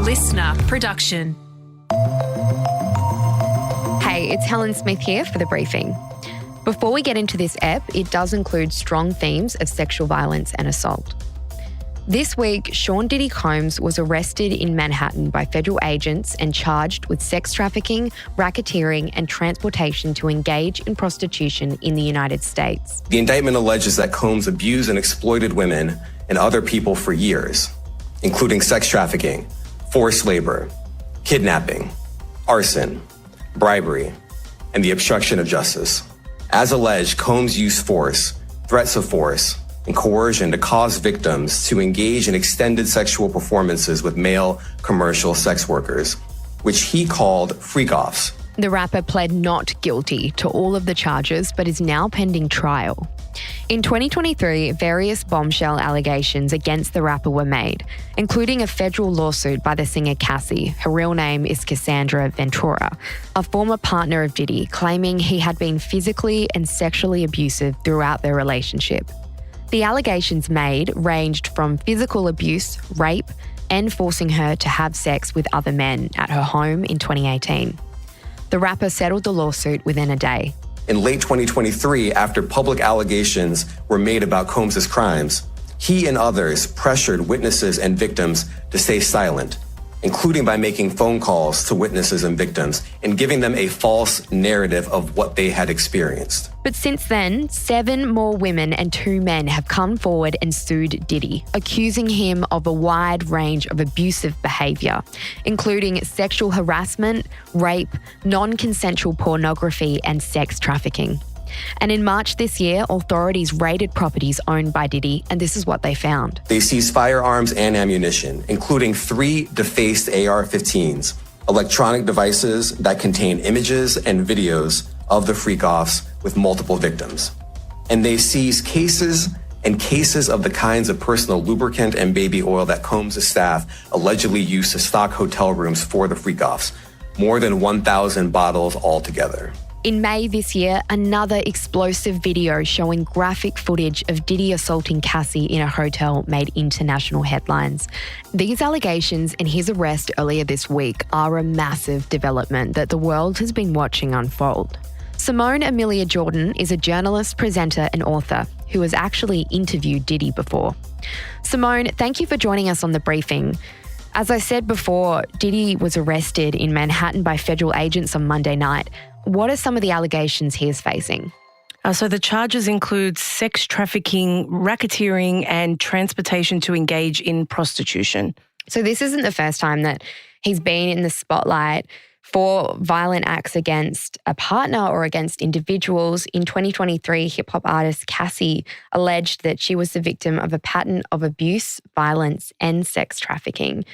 listener production. Hey, it's Helen Smith here for The Briefing. Before we get into this ep, it does include strong themes of sexual violence and assault. This week, Sean Diddy Combs was arrested in Manhattan by federal agents and charged with sex trafficking, racketeering, and transportation to engage in prostitution in the United States. The indictment alleges that Combs abused and exploited women and other people for years, including sex trafficking, forced labor, kidnapping, arson, bribery, and the obstruction of justice. As alleged, Combs used force, threats of force, and coercion to cause victims to engage in extended sexual performances with male commercial sex workers, which he called freak-offs. The rapper pled not guilty to all of the charges, but is now pending trial. In 2023, various bombshell allegations against the rapper were made, including a federal lawsuit by the singer Cassie. Her real name is Cassandra Ventura, a former partner of Diddy, claiming he had been physically and sexually abusive throughout their relationship. The allegations made ranged from physical abuse, rape, and forcing her to have sex with other men at her home in 2018. The rapper settled the lawsuit within a day. In late 2023, after public allegations were made about Combs' crimes, he and others pressured witnesses and victims to stay silent, including by making phone calls to witnesses and victims and giving them a false narrative of what they had experienced. But since then, 7 more women and 2 men have come forward and sued Diddy, accusing him of a wide range of abusive behaviour, including sexual harassment, rape, non-consensual pornography, and sex trafficking. And in March this year, authorities raided properties owned by Diddy, and this is what they found. They seized firearms and ammunition, including 3 defaced AR-15s, electronic devices that contain images and videos of the freak-offs with multiple victims. And they seized cases and cases of the kinds of personal lubricant and baby oil that Combs' staff allegedly used to stock hotel rooms for the freak-offs, more than 1,000 bottles altogether. In May this year, another explosive video showing graphic footage of Diddy assaulting Cassie in a hotel made international headlines. These allegations and his arrest earlier this week are a massive development that the world has been watching unfold. Simone Amelia Jordan is a journalist, presenter, and author who has actually interviewed Diddy before. Simone, thank you for joining us on The Briefing. As I said before, Diddy was arrested in Manhattan by federal agents on Monday night. What are some of the allegations he is facing? So the charges include sex trafficking, racketeering, and transportation to engage in prostitution. So this isn't the first time that he's been in the spotlight for violent acts against a partner or against individuals. In 2023, hip-hop artist Cassie alleged that she was the victim of a pattern of abuse, violence, and sex trafficking.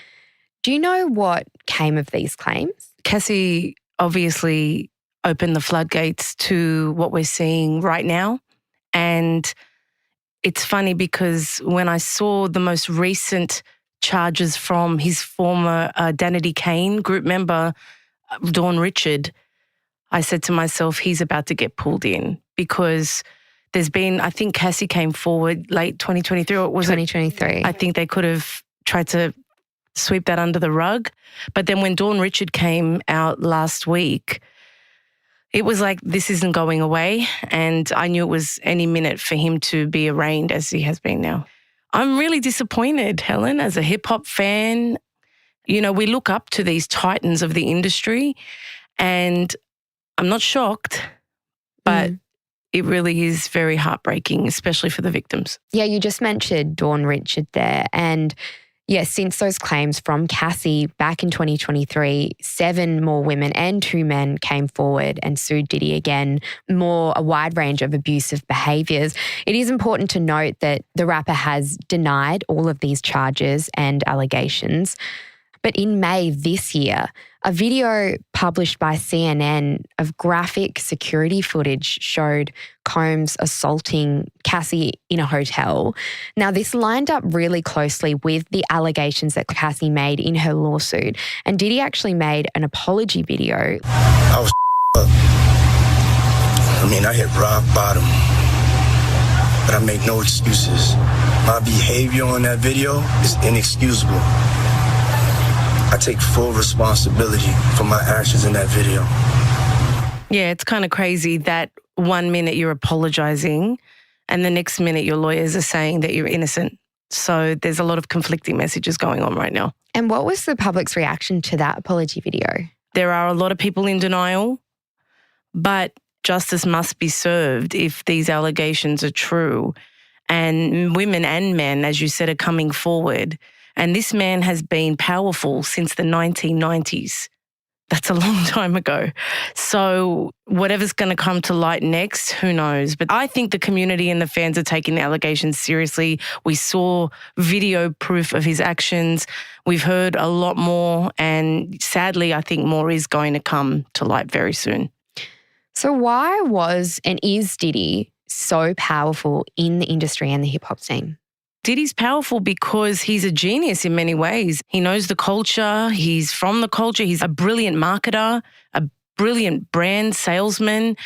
Do you know what came of these claims? Cassie obviously opened the floodgates to what we're seeing right now. And it's funny because when I saw the most recent charges from his former Danity Kane group member, Dawn Richard, I said to myself, he's about to get pulled in because there's been, I think Cassie came forward late 2023 or was 2023. I think they could have tried to sweep that under the rug. But then when Dawn Richard came out last week, it was like, this isn't going away. And I knew it was any minute for him to be arraigned as he has been now. I'm really disappointed, Helen, as a hip-hop fan. You know, we look up to these titans of the industry and I'm not shocked, but it really is very heartbreaking, especially for the victims. Yeah, you just mentioned Dawn Richard there. And yeah, since those claims from Cassie back in 2023, 7 more women and 2 men came forward and sued Diddy again, a wide range of abusive behaviours. It is important to note that the rapper has denied all of these charges and allegations. But in May this year, a video published by CNN of graphic security footage showed Combs assaulting Cassie in a hotel. Now, this lined up really closely with the allegations that Cassie made in her lawsuit. And Diddy actually made an apology video. I was up. I hit rock bottom, but I make no excuses. My behavior on that video is inexcusable. I take full responsibility for my actions in that video. Yeah, it's kind of crazy that 1 minute you're apologizing and the next minute your lawyers are saying that you're innocent. So there's a lot of conflicting messages going on right now. And what was the public's reaction to that apology video? There are a lot of people in denial, but justice must be served if these allegations are true. And women and men, as you said, are coming forward. And this man has been powerful since the 1990s. That's a long time ago. So whatever's going to come to light next, who knows? But I think the community and the fans are taking the allegations seriously. We saw video proof of his actions. We've heard a lot more. And sadly, I think more is going to come to light very soon. So why was and is Diddy so powerful in the industry and the hip hop scene? Diddy's powerful because he's a genius in many ways. He knows the culture. He's from the culture. He's a brilliant marketer, a brilliant brand salesman.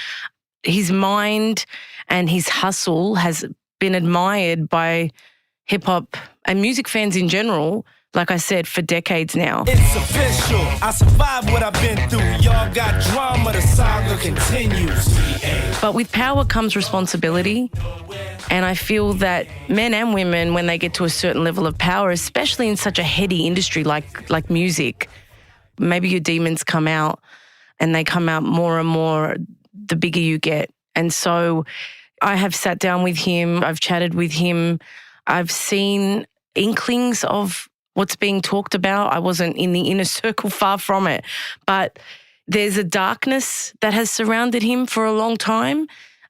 His mind and his hustle has been admired by hip hop and music fans in general, like I said, for decades now. It's official. I survived what I've been through. Y'all got drama. The saga continues. But with power comes responsibility. And I feel that men and women, when they get to a certain level of power, especially in such a heady industry like music, maybe your demons come out and they come out more and more the bigger you get. And so I have sat down with him. I've chatted with him. I've seen inklings of what's being talked about. I wasn't in the inner circle, far from it. But there's a darkness that has surrounded him for a long time.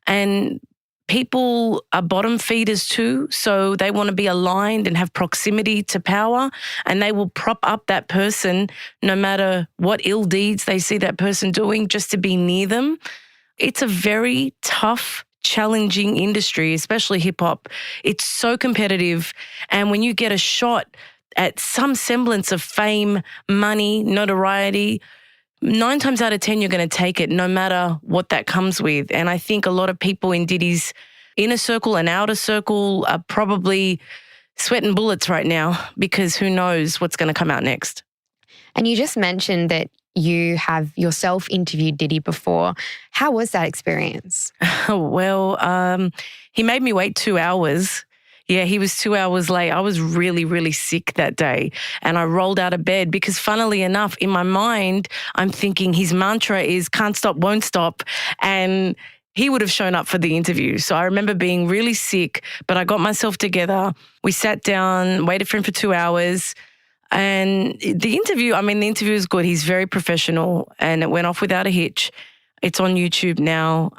And people are bottom feeders too, so they want to be aligned and have proximity to power, and they will prop up that person no matter what ill deeds they see that person doing just to be near them. It's a very tough, challenging industry, especially hip hop. It's so competitive, and when you get a shot at some semblance of fame, money, notoriety, 9 times out of 10, you're going to take it no matter what that comes with. And I think a lot of people in Diddy's inner circle and outer circle are probably sweating bullets right now because who knows what's going to come out next. And you just mentioned that you have yourself interviewed Diddy before. How was that experience? Well, he made me wait 2 hours. Yeah, he was 2 hours late. I was really, really sick that day. And I rolled out of bed because funnily enough, in my mind, I'm thinking his mantra is can't stop, won't stop. And he would have shown up for the interview. So I remember being really sick, but I got myself together. We sat down, waited for him for 2 hours. And the interview is good. He's very professional and it went off without a hitch. It's on YouTube now,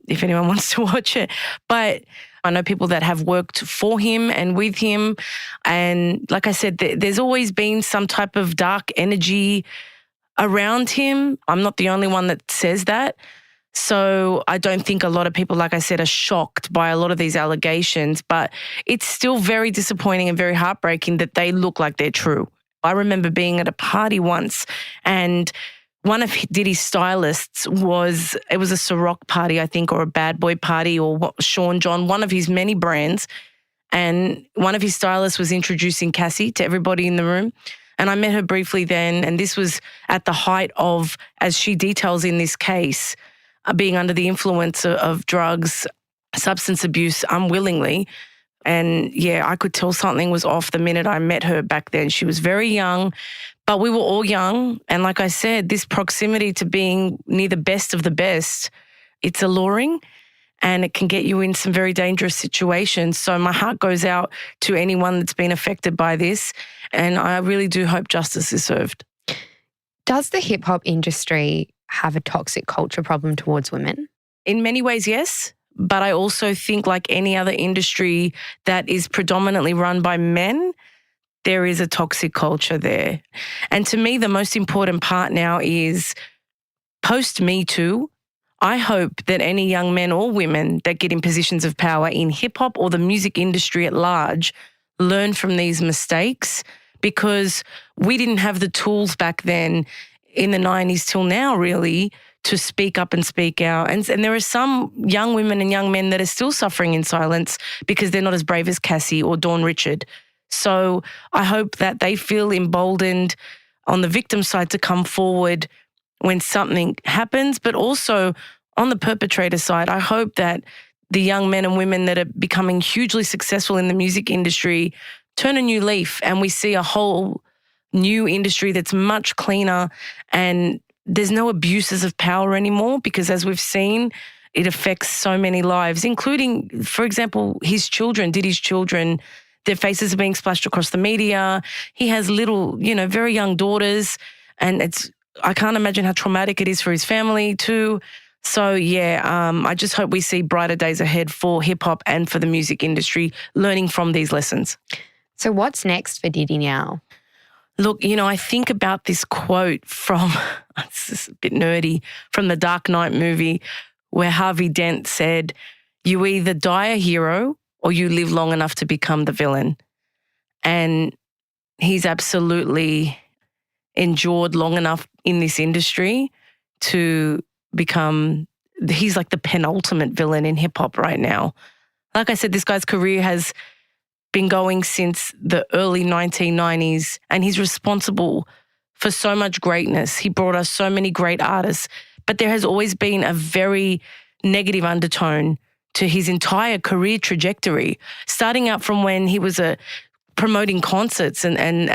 if anyone wants to watch it. But I know people that have worked for him and with him. And like I said, there's always been some type of dark energy around him. I'm not the only one that says that. So I don't think a lot of people, like I said, are shocked by a lot of these allegations, but it's still very disappointing and very heartbreaking that they look like they're true. I remember being at a party once and one of Diddy's stylists it was a Ciroc party, I think, or a Bad Boy party or Sean John, one of his many brands. And one of his stylists was introducing Cassie to everybody in the room. And I met her briefly then. And this was at the height of, as she details in this case, being under the influence of drugs, substance abuse unwillingly. And yeah, I could tell something was off the minute I met her back then. She was very young, but we were all young. And like I said, this proximity to being near the best of the best, it's alluring and it can get you in some very dangerous situations. So my heart goes out to anyone that's been affected by this. And I really do hope justice is served. Does the hip hop industry have a toxic culture problem towards women? In many ways, yes. But I also think like any other industry that is predominantly run by men, there is a toxic culture there. And to me, the most important part now is post Me Too. I hope that any young men or women that get in positions of power in hip hop or the music industry at large learn from these mistakes, because we didn't have the tools back then in the 90s till now, really, to speak up and speak out. And there are some young women and young men that are still suffering in silence because they're not as brave as Cassie or Dawn Richard. So I hope that they feel emboldened on the victim side to come forward when something happens, but also on the perpetrator side. I hope that the young men and women that are becoming hugely successful in the music industry turn a new leaf and we see a whole new industry that's much cleaner and there's no abuses of power anymore, because as we've seen, it affects so many lives, including, for example, his children, Diddy's children. Their faces are being splashed across the media. He has little, very young daughters, and I can't imagine how traumatic it is for his family too. So I just hope we see brighter days ahead for hip hop and for the music industry, learning from these lessons. So what's next for Diddy now? Look, I think about this quote from, it's just a bit nerdy, from the Dark Knight movie, where Harvey Dent said, "You either die a hero or you live long enough to become the villain." And he's absolutely endured long enough in this industry to become, he's like the penultimate villain in hip hop right now. Like I said, this guy's career has been going since the early 1990s, and he's responsible for so much greatness. He brought us so many great artists, but there has always been a very negative undertone to his entire career trajectory, starting out from when he was promoting concerts and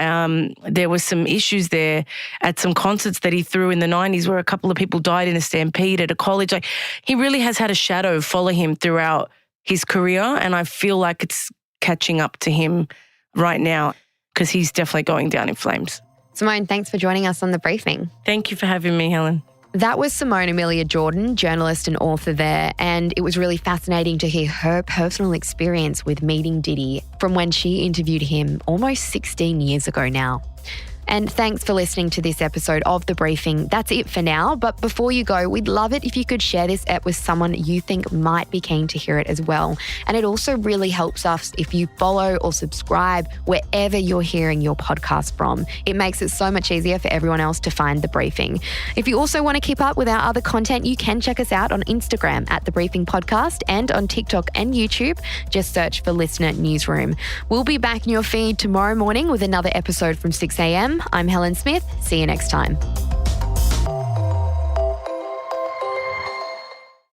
there was some issues there at some concerts that he threw in the 90s where a couple of people died in a stampede at a college. Like, he really has had a shadow follow him throughout his career, and I feel like it's catching up to him right now because he's definitely going down in flames. Simone, thanks for joining us on The Briefing. Thank you for having me, Helen. That was Simone Amelia Jordan, journalist and author there, and it was really fascinating to hear her personal experience with meeting Diddy from when she interviewed him almost 16 years ago now. And thanks for listening to this episode of The Briefing. That's it for now. But before you go, we'd love it if you could share this ep with someone you think might be keen to hear it as well. And it also really helps us if you follow or subscribe wherever you're hearing your podcast from. It makes it so much easier for everyone else to find The Briefing. If you also want to keep up with our other content, you can check us out on Instagram at The Briefing Podcast and on TikTok and YouTube. Just search for Listener Newsroom. We'll be back in your feed tomorrow morning with another episode from 6 a.m. I'm Helen Smith. See you next time.